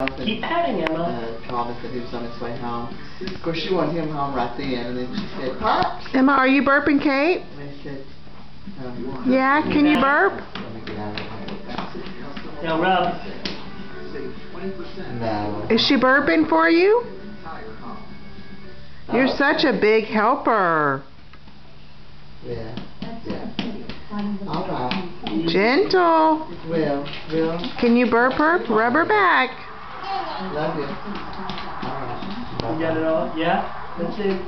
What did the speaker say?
Keep patting, Emma. Called and said he was on his way home. Of course, she wanted him home right then, and then she said, "Pops." Emma, are you burping, Kate? And they said, Yeah, can you burp? Let me get out of here. Now rub. No. Is she burping for you? You're such a big helper. Yeah. All right. Gentle. Will. Can you burp her? Rub her back. Love you. All right. You got it all? Yeah? That's it.